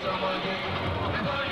Someone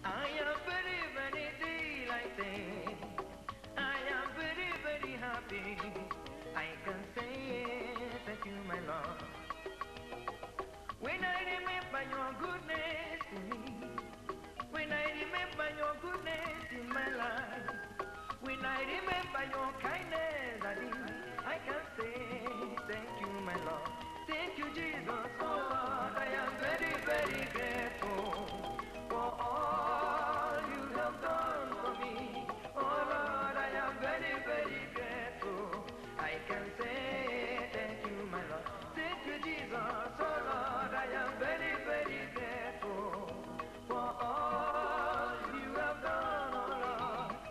I am very, very delighted. I am very your goodness to me, when I remember your goodness in my life, when I remember your kindness, I can say thank you, my Lord. Thank you, Jesus. Oh Lord, I am very, very grateful for all you have done for me. Oh Lord, I am very, very grateful. I can say thank you, my Lord. Thank you, Jesus. Oh Lord, I am very, very grateful for all you have done.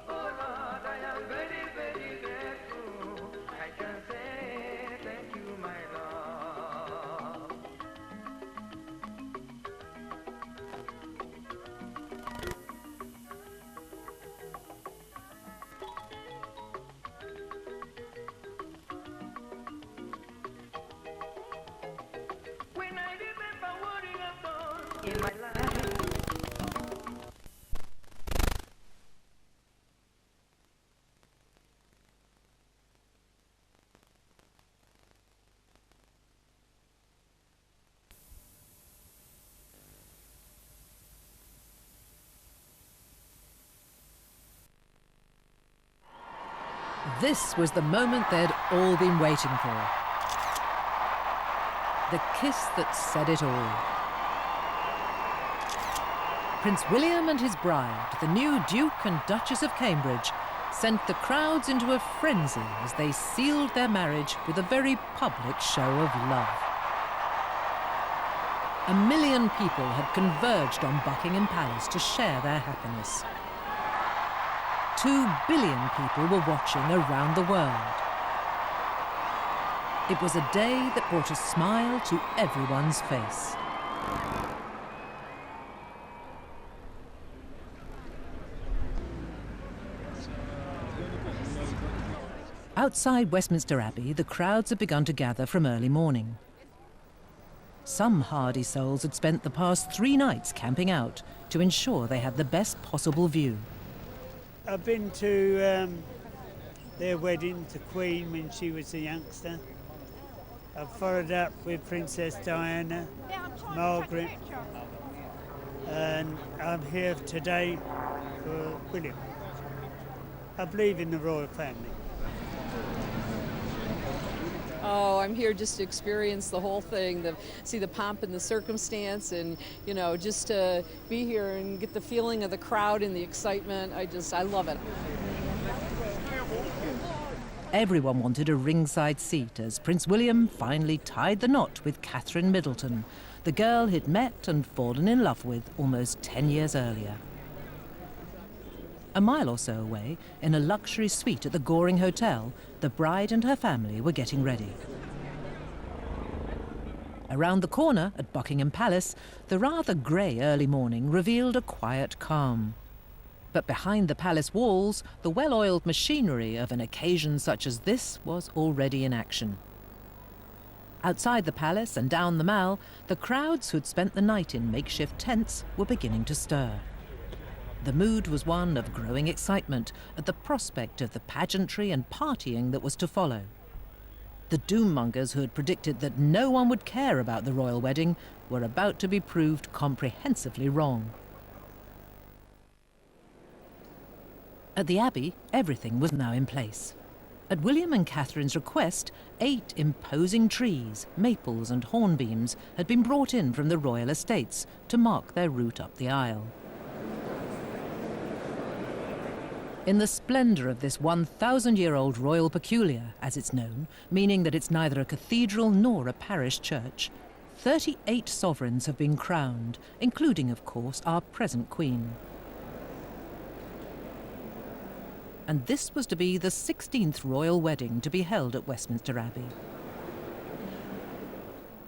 Oh Lord, I am very, very grateful. I can say thank you, my Lord. When I remember what you have done in my life. This was the moment they'd all been waiting for. The kiss that said it all. Prince William and his bride, the new Duke and Duchess of Cambridge, sent the crowds into a frenzy as they sealed their marriage with a very public show of love. 1 million people had converged on Buckingham Palace to share their happiness. 2 billion people were watching around the world. It was a day that brought a smile to everyone's face. Outside Westminster Abbey, the crowds had begun to gather from early morning. Some hardy souls had spent the past 3 nights camping out to ensure they had the best possible view. I've been to their wedding, the Queen, when she was a youngster. I've followed up with Princess Diana, Margaret, and I'm here today for William. I believe in the royal family. Oh, I'm here just to experience the whole thing, see the pomp and the circumstance, and, you know, just to be here and get the feeling of the crowd and the excitement. I love it. Everyone wanted a ringside seat as Prince William finally tied the knot with Catherine Middleton, the girl he'd met and fallen in love with almost 10 years earlier. A mile or so away, in a luxury suite at the Goring Hotel, the bride and her family were getting ready. Around the corner at Buckingham Palace, the rather grey early morning revealed a quiet calm. But behind the palace walls, the well-oiled machinery of an occasion such as this was already in action. Outside the palace and down the Mall, the crowds who'd spent the night in makeshift tents were beginning to stir. The mood was one of growing excitement at the prospect of the pageantry and partying that was to follow. The doommongers who had predicted that no one would care about the royal wedding were about to be proved comprehensively wrong. At the Abbey, everything was now in place. At William and Catherine's request, 8 imposing trees, maples and hornbeams, had been brought in from the royal estates to mark their route up the aisle. In the splendour of this 1,000-year-old royal peculiar, as it's known, meaning that it's neither a cathedral nor a parish church, 38 sovereigns have been crowned, including, of course, our present Queen. And this was to be the 16th royal wedding to be held at Westminster Abbey.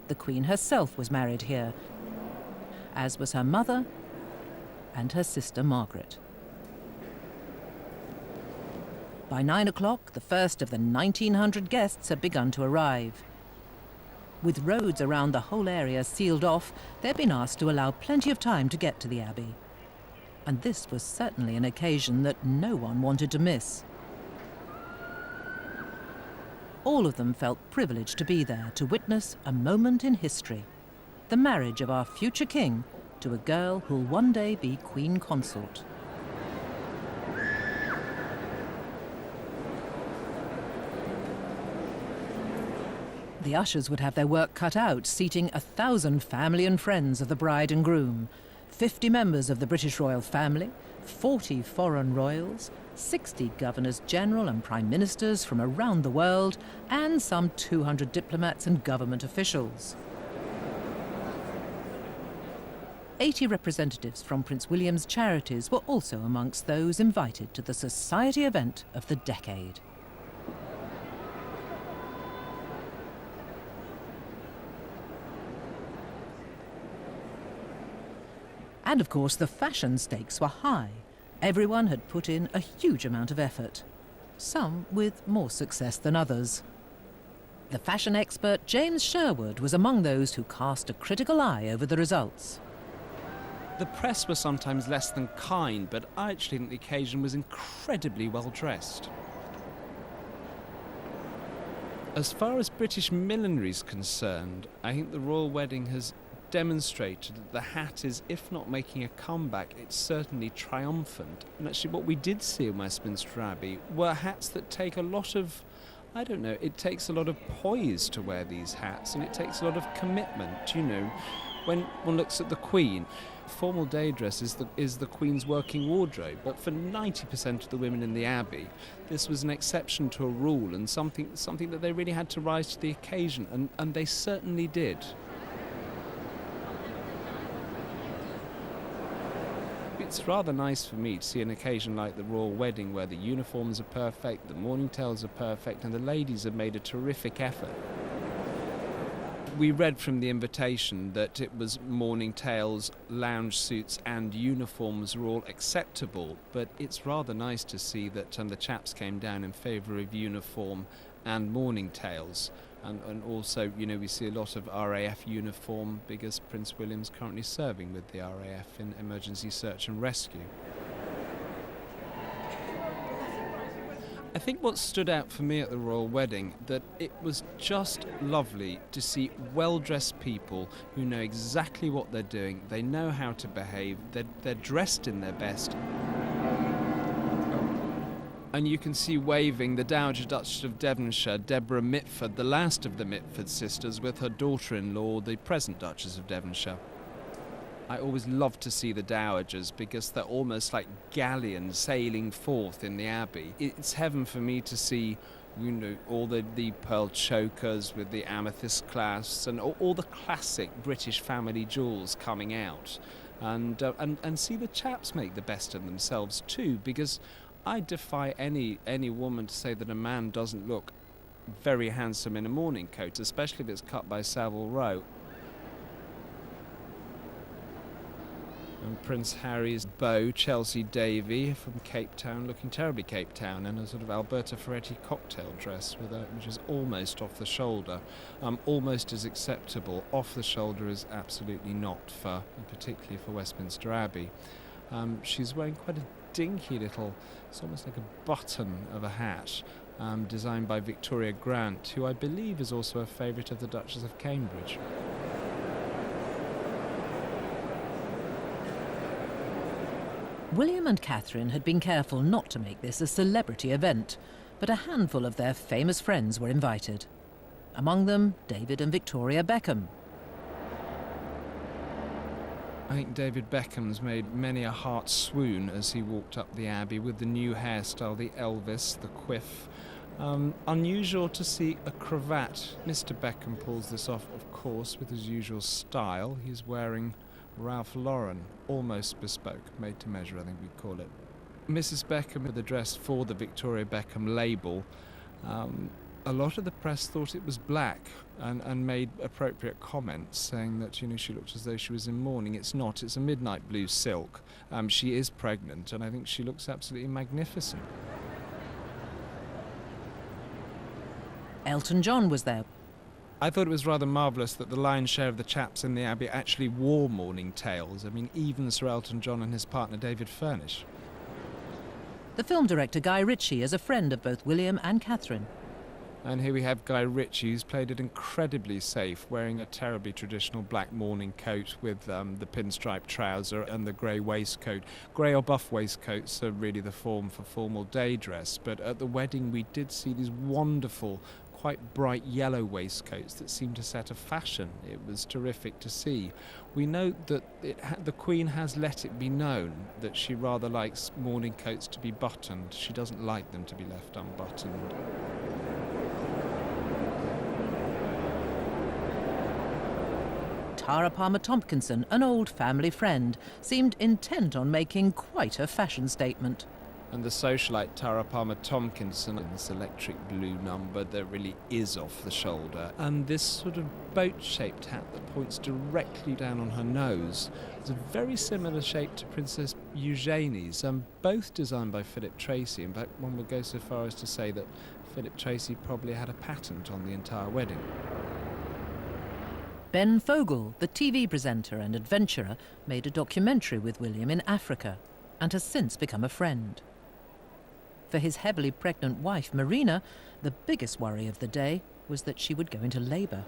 The Queen herself was married here, as was her mother and her sister Margaret. By 9 o'clock, the first of the 1,900 guests had begun to arrive. With roads around the whole area sealed off, they'd been asked to allow plenty of time to get to the Abbey. And this was certainly an occasion that no one wanted to miss. All of them felt privileged to be there to witness a moment in history. the marriage of our future king to a girl who'll one day be Queen Consort. The ushers would have their work cut out, seating 1,000 family and friends of the bride and groom, 50 members of the British royal family, 40 foreign royals, 60 governors-general and prime ministers from around the world, and some 200 diplomats and government officials. 80 representatives from Prince William's charities were also amongst those invited to the society event of the decade. And of course, the fashion stakes were high. Everyone had put in a huge amount of effort, some with more success than others. The fashion expert James Sherwood was among those who cast a critical eye over the results. The press were sometimes less than kind, but I actually think the occasion was incredibly well dressed. As far as British millinery is concerned, I think the royal wedding has demonstrated that the hat is, if not making a comeback, it's certainly triumphant. And actually what we did see in Westminster Abbey were hats that take a lot of, I don't know, it takes a lot of poise to wear these hats, and it takes a lot of commitment, you know. When one looks at the Queen, formal day dress is the Queen's working wardrobe, but for 90% of the women in the Abbey, this was an exception to a rule and something that they really had to rise to the occasion, and they certainly did. It's rather nice for me to see an occasion like the royal wedding where the uniforms are perfect, the mourning tales are perfect, and the ladies have made a terrific effort. We read from the invitation that it was mourning tales, lounge suits and uniforms were all acceptable, but it's rather nice to see that the chaps came down in favour of uniform and mourning tales. And also, you know, we see a lot of RAF uniform because Prince William's currently serving with the RAF in emergency search and rescue. I think what stood out for me at the royal wedding, that it was just lovely to see well-dressed people who know exactly what they're doing, they know how to behave, they're dressed in their best. And you can see waving the Dowager Duchess of Devonshire, Deborah Mitford, the last of the Mitford sisters, with her daughter-in-law, the present Duchess of Devonshire. I always love to see the dowagers because they're almost like galleons sailing forth in the Abbey. It's heaven for me to see, you know, all the pearl chokers with the amethyst clasps and all the classic British family jewels coming out, and see the chaps make the best of themselves too, because I defy any woman to say that a man doesn't look very handsome in a morning coat, especially if it's cut by Savile Row. And Prince Harry's beau, Chelsea Davy, from Cape Town, looking terribly Cape Town, in a sort of Alberta Ferretti cocktail dress, which is almost off the shoulder. Almost as acceptable. Off the shoulder is absolutely not, particularly for Westminster Abbey. She's wearing quite a dinky little, it's almost like a button of a hat, designed by Victoria Grant, who I believe is also a favourite of the Duchess of Cambridge. William and Catherine had been careful not to make this a celebrity event, but a handful of their famous friends were invited. Among them, David and Victoria Beckham. I think David Beckham's made many a heart swoon as he walked up the Abbey with the new hairstyle, the Elvis, the quiff. Unusual to see a cravat. Mr. Beckham pulls this off, of course, with his usual style. He's wearing Ralph Lauren, almost bespoke, made to measure, I think we'd call it. Mrs. Beckham with the dress for the Victoria Beckham label. A lot of the press thought it was black and made appropriate comments saying that, you know, she looked as though she was in mourning. It's not, it's a midnight blue silk. She is pregnant and I think she looks absolutely magnificent. Elton John was there. I thought it was rather marvellous that the lion's share of the chaps in the Abbey actually wore mourning tales. I mean, even Sir Elton John and his partner David Furnish. The film director Guy Ritchie is a friend of both William and Catherine. And here we have Guy Ritchie, who's played it incredibly safe, wearing a terribly traditional black morning coat with the pinstripe trouser and the grey waistcoat. Grey or buff waistcoats are really the form for formal day dress, but at the wedding we did see these wonderful, quite bright yellow waistcoats that seemed to set a fashion. It was terrific to see. We note that the Queen has let it be known that she rather likes morning coats to be buttoned. She doesn't like them to be left unbuttoned. Tara Palmer Tompkinson, an old family friend, seemed intent on making quite a fashion statement. And the socialite Tara Palmer Tompkinson in this electric blue number that really is off the shoulder. And this sort of boat-shaped hat that points directly down on her nose is a very similar shape to Princess Eugenie's, both designed by Philip Tracy. In fact, one would go so far as to say that Philip Tracy probably had a patent on the entire wedding. Ben Fogle, the TV presenter and adventurer, made a documentary with William in Africa and has since become a friend. For his heavily pregnant wife, Marina, the biggest worry of the day was that she would go into labour.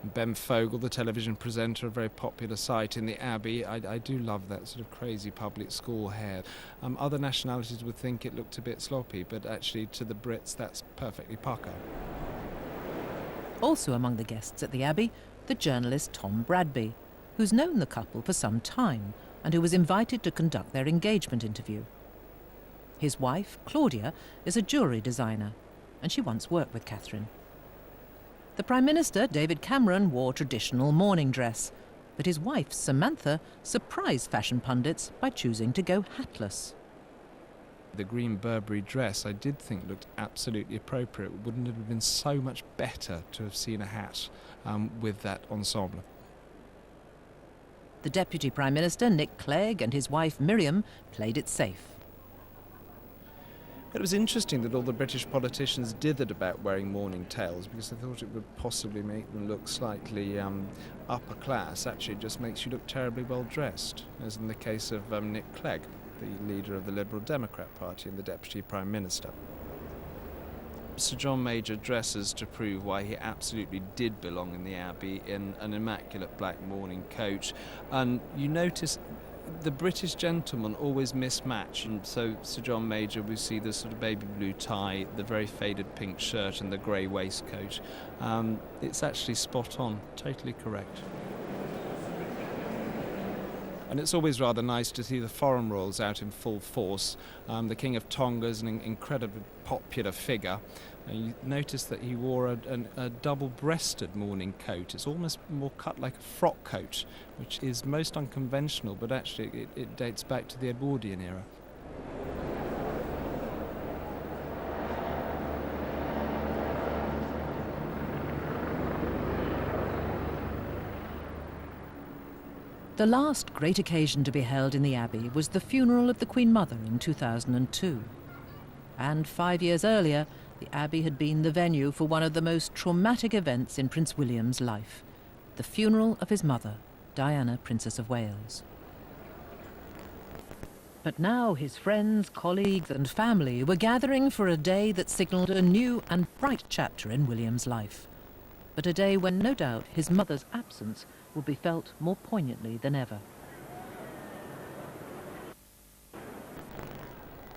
Ben Fogle, the television presenter, a very popular sight in the Abbey. I do love that sort of crazy public school hair. Other nationalities would think it looked a bit sloppy, but actually to the Brits that's perfectly pucker. Also among the guests at the Abbey, the journalist Tom Bradby, who's known the couple for some time and who was invited to conduct their engagement interview. His wife, Claudia, is a jewellery designer, and she once worked with Catherine. The Prime Minister, David Cameron, wore traditional morning dress, but his wife, Samantha, surprised fashion pundits by choosing to go hatless. The green Burberry dress I did think looked absolutely appropriate. Wouldn't it have been so much better to have seen a hat with that ensemble? The Deputy Prime Minister, Nick Clegg, and his wife, Miriam, played it safe. It was interesting that all the British politicians dithered about wearing morning tails because they thought it would possibly make them look slightly upper class. Actually, it just makes you look terribly well dressed, as in the case of Nick Clegg, the leader of the Liberal Democrat Party and the Deputy Prime Minister. Sir John Major dresses to prove why he absolutely did belong in the Abbey in an immaculate black morning coat. And you notice the British gentlemen always mismatch, and so Sir John Major, we see the sort of baby blue tie, the very faded pink shirt and the grey waistcoat. It's actually spot on, totally correct. And it's always rather nice to see the foreign royals out in full force. The King of Tonga is an incredibly popular figure. You notice that he wore a double-breasted morning coat. It's almost more cut like a frock coat, which is most unconventional, but actually it dates back to the Edwardian era. The last great occasion to be held in the Abbey was the funeral of the Queen Mother in 2002. And 5 years earlier, the Abbey had been the venue for one of the most traumatic events in Prince William's life, the funeral of his mother, Diana, Princess of Wales. But now his friends, colleagues and family were gathering for a day that signalled a new and bright chapter in William's life. But a day when no doubt his mother's absence will be felt more poignantly than ever.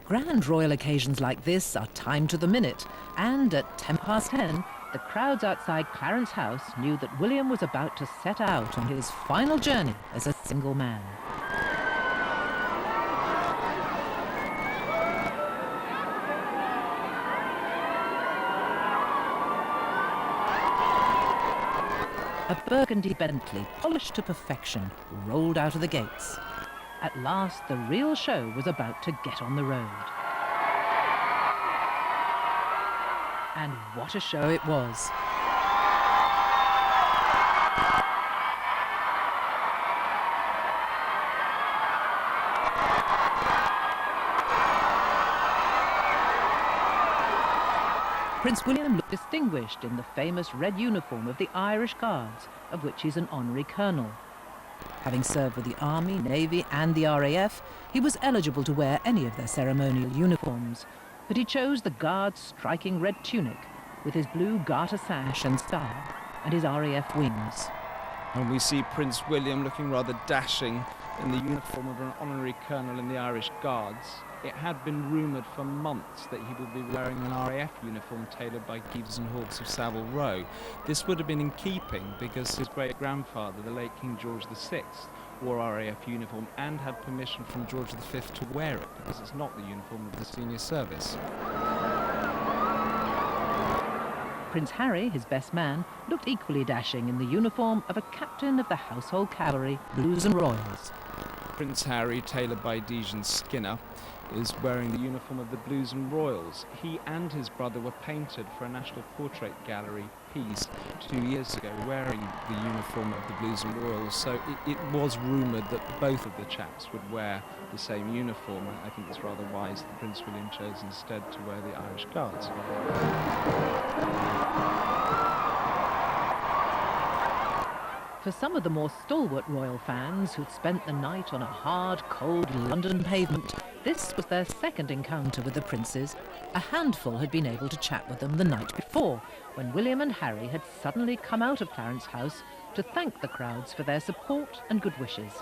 Grand royal occasions like this are timed to the minute, and at 10:10, the crowds outside Clarence House knew that William was about to set out on his final journey as a single man. A burgundy Bentley, polished to perfection, rolled out of the gates. At last, the real show was about to get on the road. And what a show it was. Prince William looked distinguished in the famous red uniform of the Irish Guards, of which he's an honorary colonel. Having served with the Army, Navy and the RAF, he was eligible to wear any of their ceremonial uniforms. but he chose the Guard's striking red tunic with his blue garter sash and star and his RAF wings. And we see Prince William looking rather dashing in the uniform of an honorary colonel in the Irish Guards. It had been rumoured for months that he would be wearing an RAF uniform tailored by Keeves and Hawkes of Savile Row. This would have been in keeping because his great-grandfather, the late King George VI, wore RAF uniform and had permission from George V to wear it because it's not the uniform of the senior service. Prince Harry, his best man, looked equally dashing in the uniform of a captain of the Household Cavalry, Blues and Royals. Prince Harry, tailored by Dijon Skinner, is wearing the uniform of the Blues and Royals. He and his brother were painted for a National Portrait Gallery piece 2 years ago wearing the uniform of the Blues and Royals, so it was rumoured that both of the chaps would wear the same uniform. I think it's rather wise that Prince William chose instead to wear the Irish Guards. For some of the more stalwart royal fans who'd spent the night on a hard, cold London pavement, this was their second encounter with the princes. A handful had been able to chat with them the night before, when William and Harry had suddenly come out of Clarence House to thank the crowds for their support and good wishes.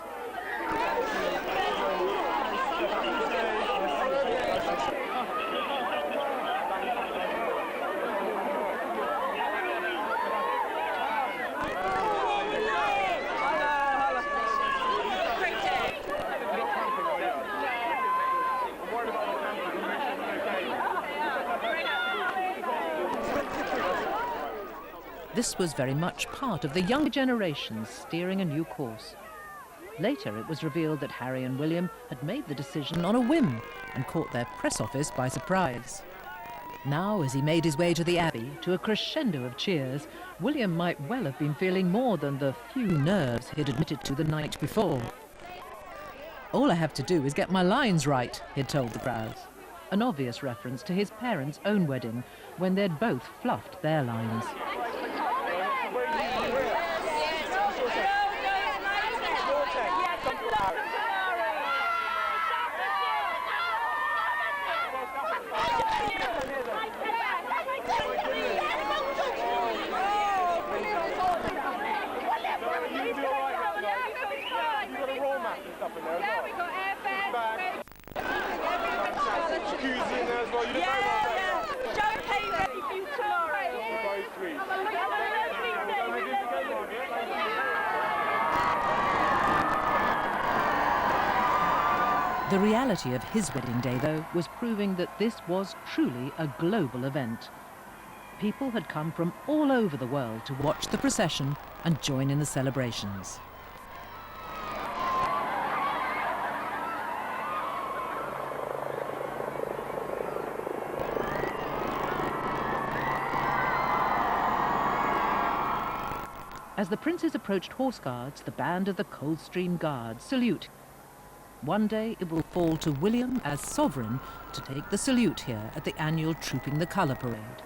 This was very much part of the younger generation steering a new course. Later it was revealed that Harry and William had made the decision on a whim and caught their press office by surprise. Now, as he made his way to the Abbey, to a crescendo of cheers, William might well have been feeling more than the few nerves he'd admitted to the night before. "All I have to do is get my lines right," he'd told the crowds. An obvious reference to his parents' own wedding, when they'd both fluffed their lines. The reality of his wedding day, though, was proving that this was truly a global event. People had come from all over the world to watch the procession and join in the celebrations. As the princes approached Horse Guards, the band of the Coldstream Guards salute. One day it will fall to William as sovereign to take the salute here at the annual Trooping the Colour Parade.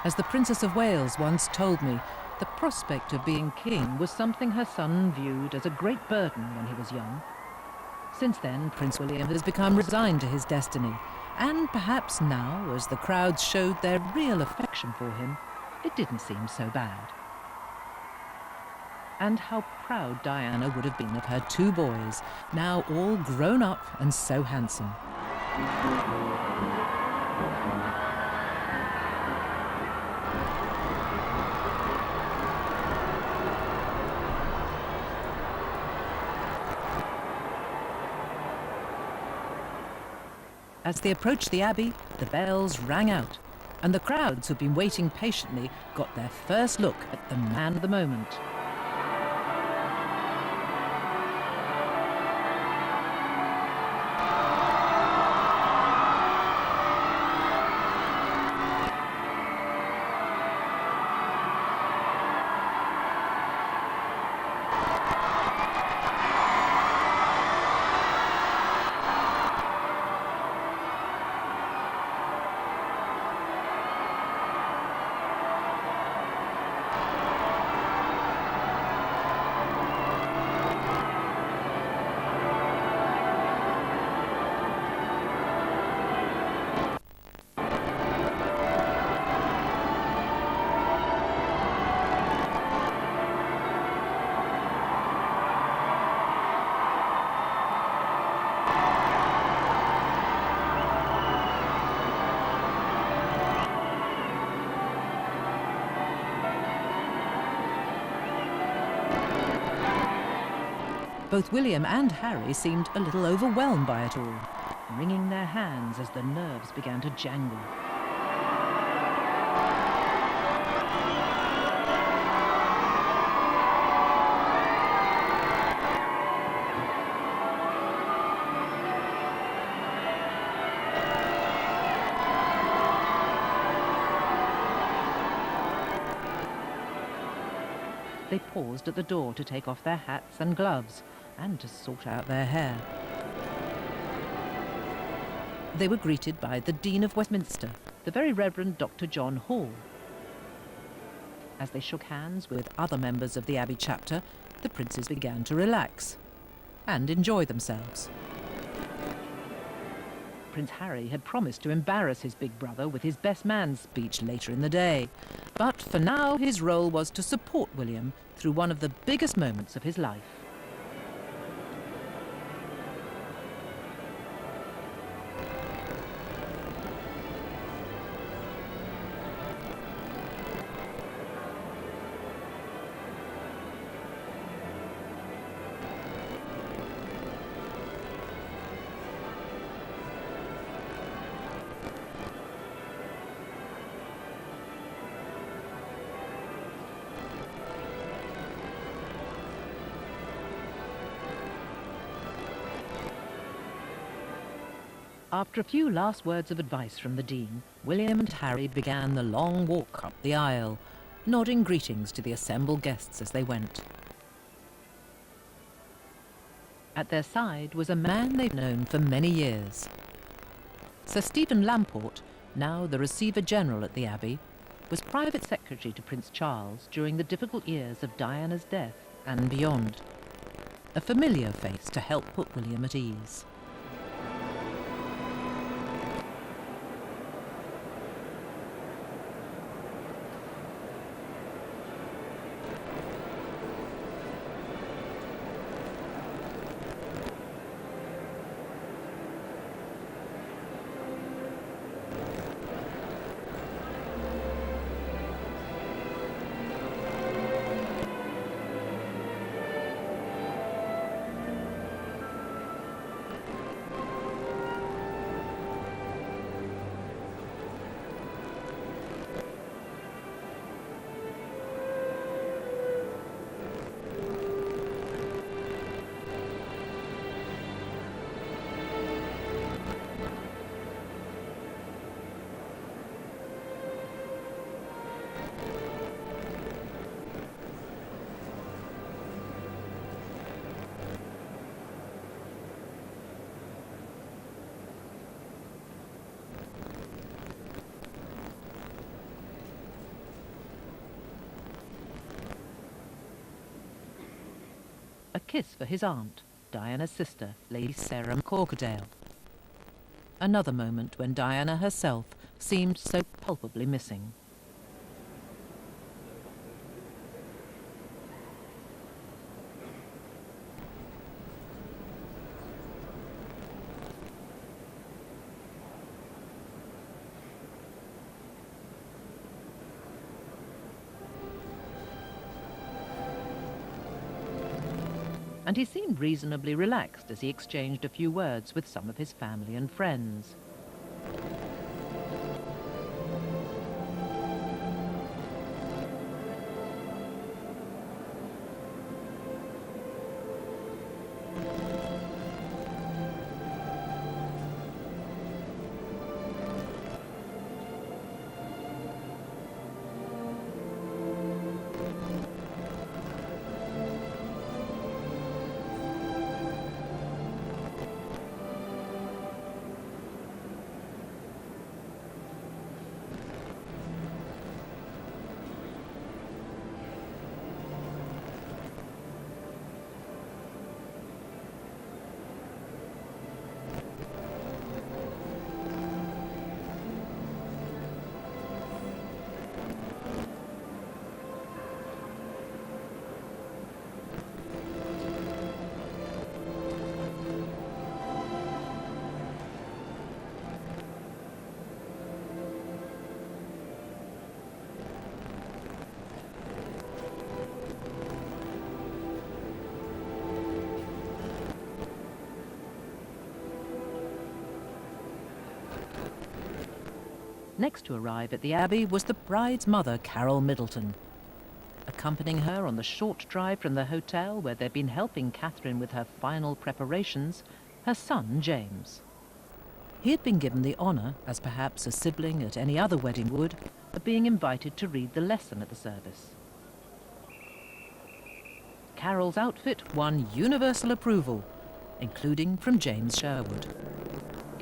As the Princess of Wales once told me, the prospect of being king was something her son viewed as a great burden when he was young. Since then, Prince William has become resigned to his destiny, and perhaps now, as the crowds showed their real affection for him, it didn't seem so bad. And how proud Diana would have been of her 2 boys, now all grown up and so handsome. As they approached the Abbey, the bells rang out, and the crowds who'd been waiting patiently got their first look at the man of the moment. Both William and Harry seemed a little overwhelmed by it all, wringing their hands as the nerves began to jangle. They paused at the door to take off their hats and gloves and to sort out their hair. They were greeted by the Dean of Westminster, the Very Reverend Dr. John Hall. As they shook hands with other members of the Abbey chapter, the princes began to relax and enjoy themselves. Prince Harry had promised to embarrass his big brother with his best man speech later in the day, but for now his role was to support William through one of the biggest moments of his life. After a few last words of advice from the Dean, William and Harry began the long walk up the aisle, nodding greetings to the assembled guests as they went. At their side was a man they'd known for many years. Sir Stephen Lamport, now the Receiver General at the Abbey, was private secretary to Prince Charles during the difficult years of Diana's death and beyond. A familiar face to help put William at ease. a kiss for his aunt, Diana's sister, Lady Sarah Corkerdale. Another moment when Diana herself seemed so palpably missing. And he seemed reasonably relaxed as he exchanged a few words with some of his family and friends. Next to arrive at the Abbey was the bride's mother, Carol Middleton. Accompanying her on the short drive from the hotel where they'd been helping Catherine with her final preparations, her son, James. He had been given the honour, as perhaps a sibling at any other wedding would, of being invited to read the lesson at the service. Carol's outfit won universal approval, including from James Sherwood.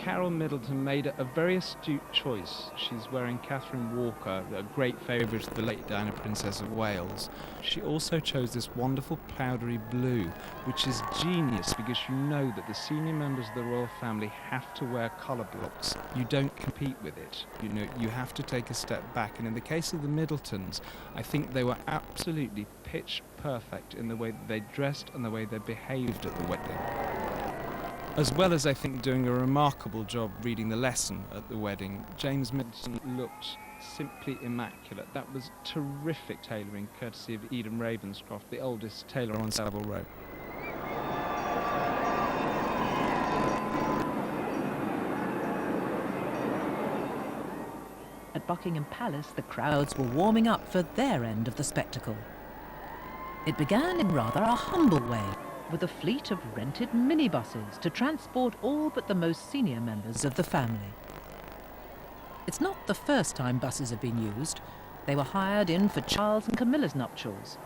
Carol Middleton made a very astute choice. She's wearing Catherine Walker, a great favourite of the late Diana, Princess of Wales. She also chose this wonderful powdery blue, which is genius because you know that the senior members of the royal family have to wear colour blocks. You don't compete with it. You know, you have to take a step back. And in the case of the Middletons, I think they were absolutely pitch perfect in the way that they dressed and the way they behaved at the wedding. As well as, I think, doing a remarkable job reading the lesson at the wedding, James Middleton looked simply immaculate. That was terrific tailoring, courtesy of Eden Ravenscroft, the oldest tailor on Savile Row. At Buckingham Palace, the crowds were warming up for their end of the spectacle. It began in rather a humble way, with a fleet of rented minibuses to transport all but the most senior members of the family. It's not the first time buses have been used. They were hired in for Charles and Camilla's nuptials.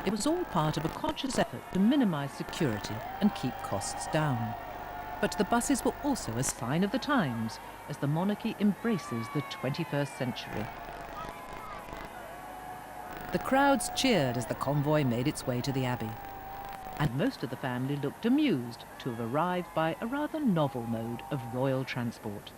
It was all part of a conscious effort to minimise security and keep costs down. But the buses were also a sign of the times, as the monarchy embraces the 21st century. The crowds cheered as the convoy made its way to the Abbey, and most of the family looked amused to have arrived by a rather novel mode of royal transport.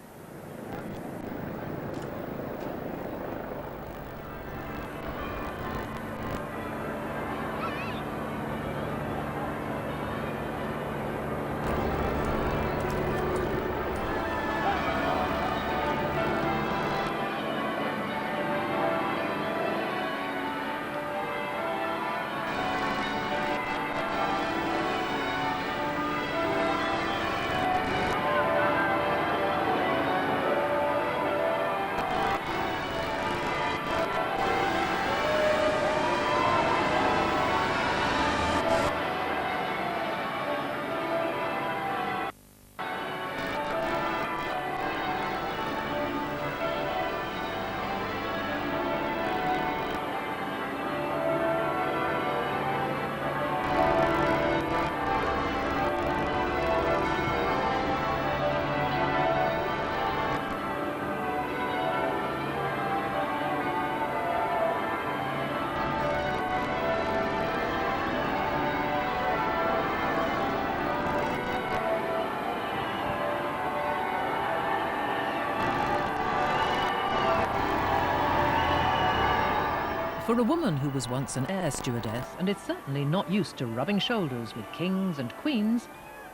For a woman who was once an air stewardess and is certainly not used to rubbing shoulders with kings and queens,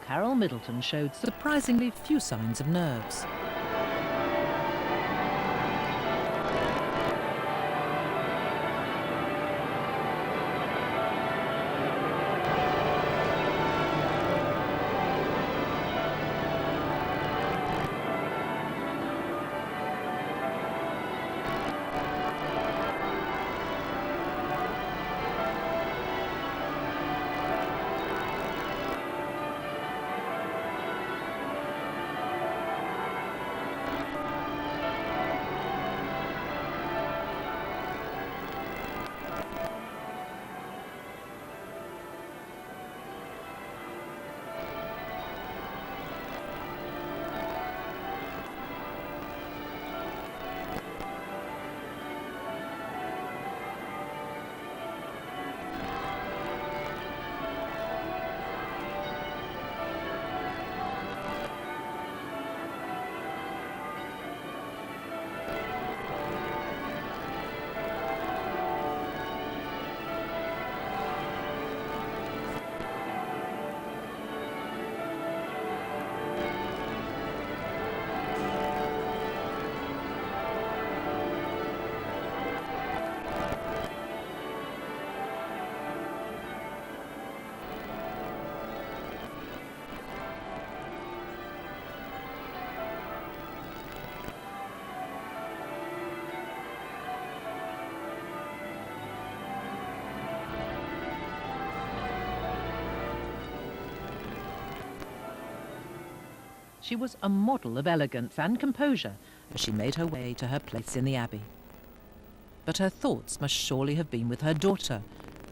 Carol Middleton showed surprisingly few signs of nerves. She was a model of elegance and composure as she made her way to her place in the Abbey. But her thoughts must surely have been with her daughter,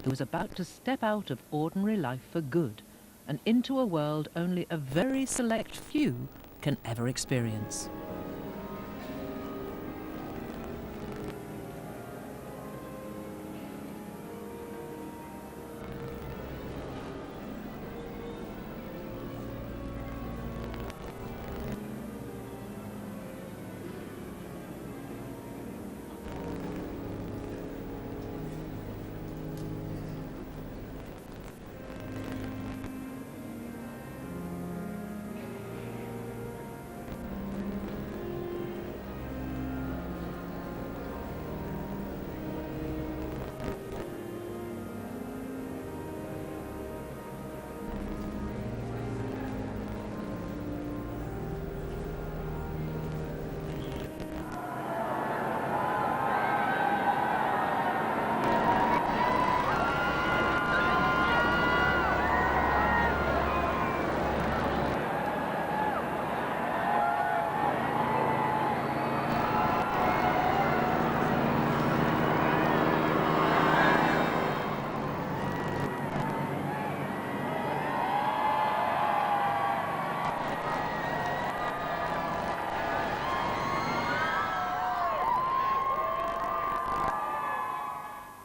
who was about to step out of ordinary life for good and into a world only a very select few can ever experience.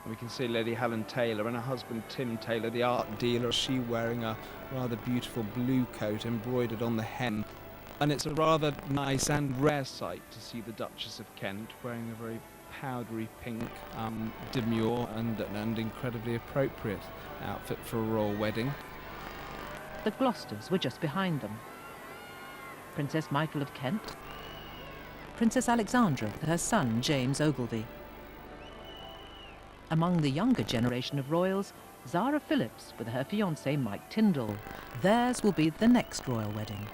We can see Lady Helen Taylor and her husband Tim Taylor, the art dealer, she wearing a rather beautiful blue coat embroidered on the hem. And it's a rather nice and rare sight to see the Duchess of Kent wearing a very powdery pink, demure and incredibly appropriate outfit for a royal wedding. The Gloucesters were just behind them. Princess Michael of Kent, Princess Alexandra with her son James Ogilvy. Among the younger generation of royals, Zara Phillips with her fiancé Mike Tyndall. Theirs will be the next royal wedding.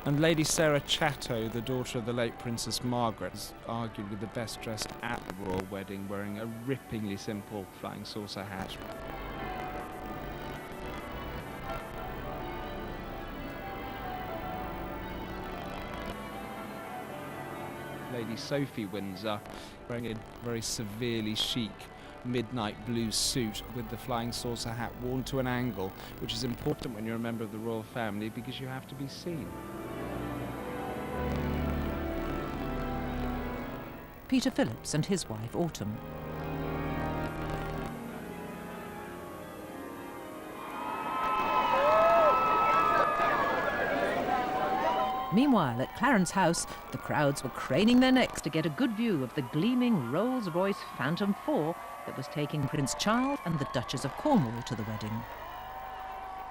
And Lady Sarah Chatto, the daughter of the late Princess Margaret, is arguably the best dressed at the royal wedding, wearing a ripplingly simple flying saucer hat. Lady Sophie Windsor, wearing a very severely chic midnight blue suit with the flying saucer hat worn to an angle, which is important when you're a member of the royal family because you have to be seen. Peter Phillips and his wife Autumn. Meanwhile, at Clarence House, the crowds were craning their necks to get a good view of the gleaming Rolls-Royce Phantom 4 that was taking Prince Charles and the Duchess of Cornwall to the wedding.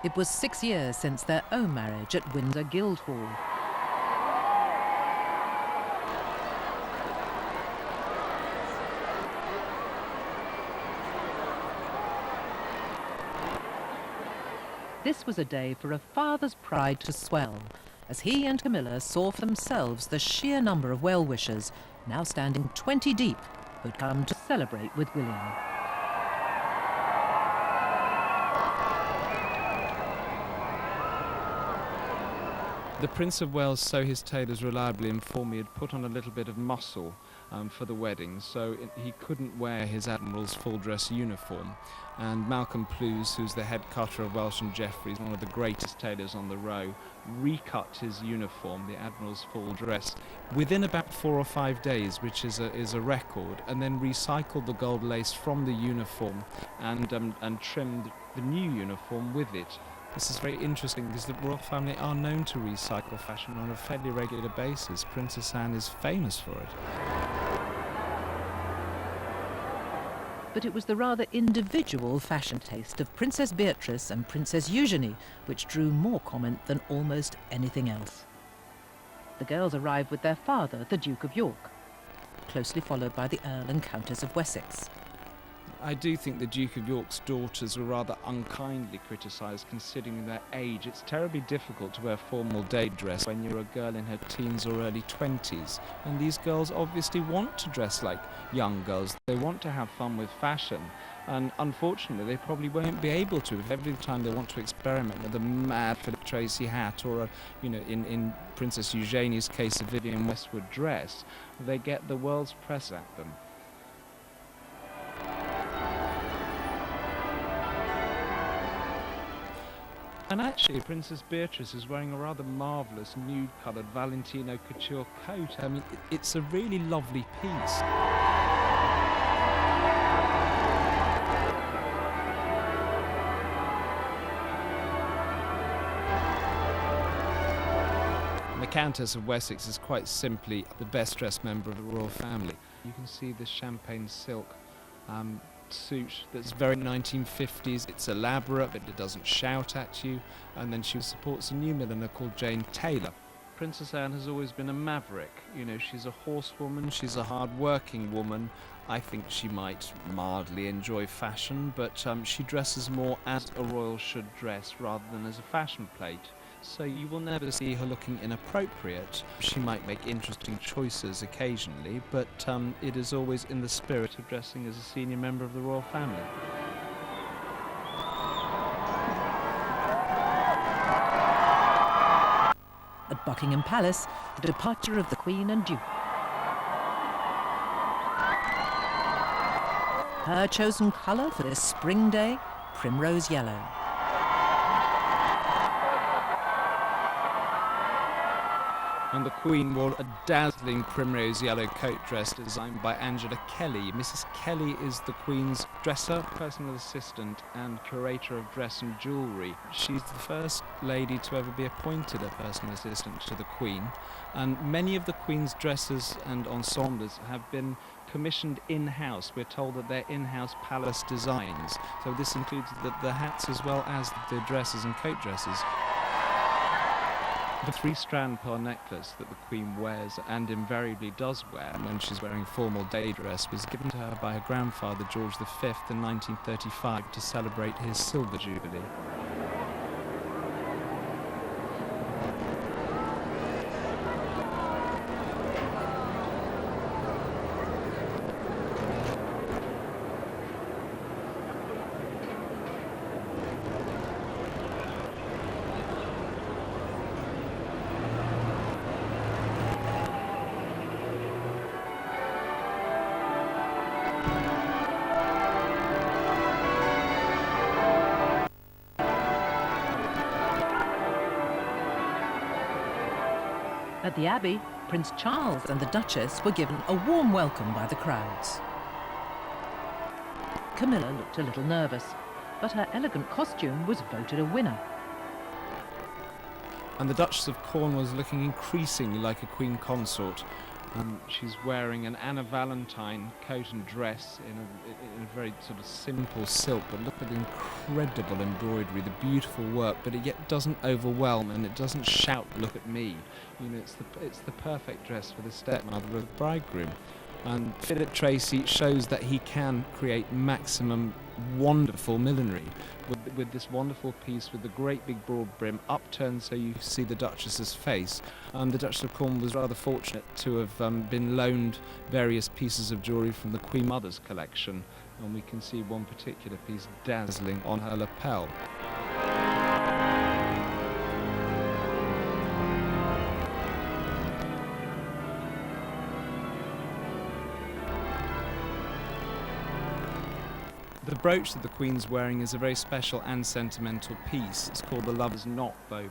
It was 6 years since their own marriage at Windsor Guildhall. This was a day for a father's pride to swell, as he and Camilla saw for themselves the sheer number of well-wishers, now standing 20 deep, who'd come to celebrate with William. The Prince of Wales, so his tailors reliably informed me, had put on a little bit of muscle for the wedding, so he couldn't wear his Admiral's full dress uniform. And Malcolm Plews, who's the head cutter of Welsh and Jeffreys, one of the greatest tailors on the row, recut his uniform, the Admiral's full dress, within about 4 or 5 days, which is a record, and then recycled the gold lace from the uniform and trimmed the new uniform with it. This is very interesting because the royal family are known to recycle fashion on a fairly regular basis. Princess Anne is famous for it. But it was the rather individual fashion taste of Princess Beatrice and Princess Eugenie which drew more comment than almost anything else. The girls arrived with their father, the Duke of York, closely followed by the Earl and Countess of Wessex. I do think the Duke of York's daughters were rather unkindly criticised considering their age. It's terribly difficult to wear formal day dress when you're a girl in her teens or early 20s. And these girls obviously want to dress like young girls. They want to have fun with fashion. And unfortunately, they probably won't be able to if every time they want to experiment with a mad Philip Tracy hat or, in Princess Eugenie's case, a Vivienne Westwood dress, they get the world's press at them. And actually, Princess Beatrice is wearing a rather marvellous nude-coloured Valentino couture coat. I mean, it's a really lovely piece. The Countess of Wessex is quite simply the best-dressed member of the royal family. You can see this champagne silk suit that's very 1950s. It's elaborate, but it doesn't shout at you. And then she supports a new milliner called Jane Taylor. Princess Anne has always been a maverick. She's a horsewoman, she's a hard-working woman. I think she might mildly enjoy fashion, but she dresses more as a royal should dress rather than as a fashion plate. So you will never see her looking inappropriate. She might make interesting choices occasionally, but it is always in the spirit of dressing as a senior member of the royal family. At Buckingham Palace, the departure of the Queen and Duke. Her chosen colour for this spring day, primrose yellow. And the Queen wore a dazzling primrose yellow coat dress designed by Angela Kelly. Mrs. Kelly is the Queen's dresser, personal assistant and curator of dress and jewellery. She's the first lady to ever be appointed a personal assistant to the Queen. And many of the Queen's dresses and ensembles have been commissioned in-house. We're told that they're in-house palace designs. So this includes the hats as well as the dresses and coat dresses. The 3-strand pearl necklace that the Queen wears and invariably does wear when she's wearing formal day dress was given to her by her grandfather George V in 1935 to celebrate his Silver Jubilee. At the Abbey, Prince Charles and the Duchess were given a warm welcome by the crowds. Camilla looked a little nervous, but her elegant costume was voted a winner. And the Duchess of Cornwall looking increasingly like a Queen Consort. She's wearing an Anna Valentine coat and dress in a very sort of simple silk, but look at the incredible embroidery, the beautiful work, but it yet doesn't overwhelm and it doesn't shout, "Look at me." You know, it's the perfect dress for the stepmother of the bridegroom. And Philip Tracy shows that he can create maximum wonderful millinery with this wonderful piece with the great big broad brim upturned so you see the Duchess's face. The Duchess of Cornwall was rather fortunate to have been loaned various pieces of jewellery from the Queen Mother's collection, and we can see one particular piece dazzling on her lapel. The brooch that the Queen's wearing is a very special and sentimental piece. It's called the Lover's Knot, though.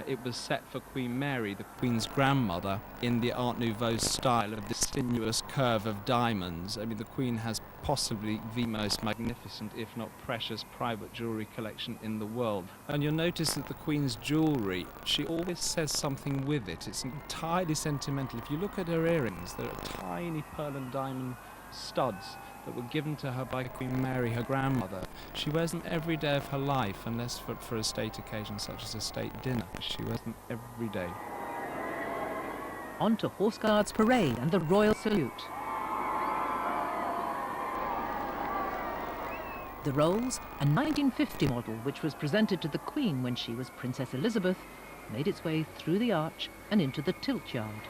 It was set for Queen Mary, the Queen's grandmother, in the Art Nouveau style of this sinuous curve of diamonds. I mean, the Queen has possibly the most magnificent, if not precious, private jewellery collection in the world. And you'll notice that the Queen's jewellery, she always says something with it. It's entirely sentimental. If you look at her earrings, there are tiny pearl and diamond studs that were given to her by Queen Mary, her grandmother. She wears them every day of her life, unless for a state occasion such as a state dinner. She wears them every day. On to Horse Guards Parade and the Royal Salute. The Rolls, a 1950 model which was presented to the Queen when she was Princess Elizabeth, made its way through the arch and into the tilt yard.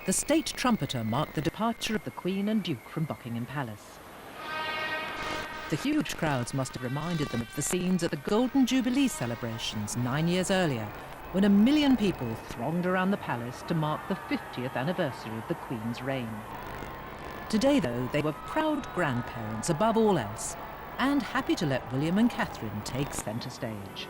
The state trumpeter marked the departure of the Queen and Duke from Buckingham Palace. The huge crowds must have reminded them of the scenes at the Golden Jubilee celebrations 9 years earlier, when 1 million people thronged around the palace to mark the 50th anniversary of the Queen's reign. Today, though, they were proud grandparents above all else, and happy to let William and Catherine take centre stage.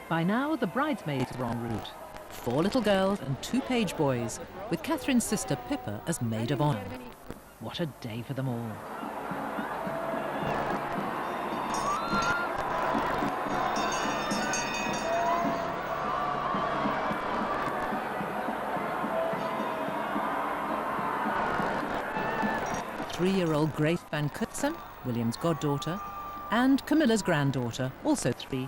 By now, the bridesmaids were en route. 4 little girls and 2 page boys, with Catherine's sister Pippa as maid of honour. What a day for them all. Three-year-old Grace Van Kutsen, William's goddaughter, and Camilla's granddaughter, also 3,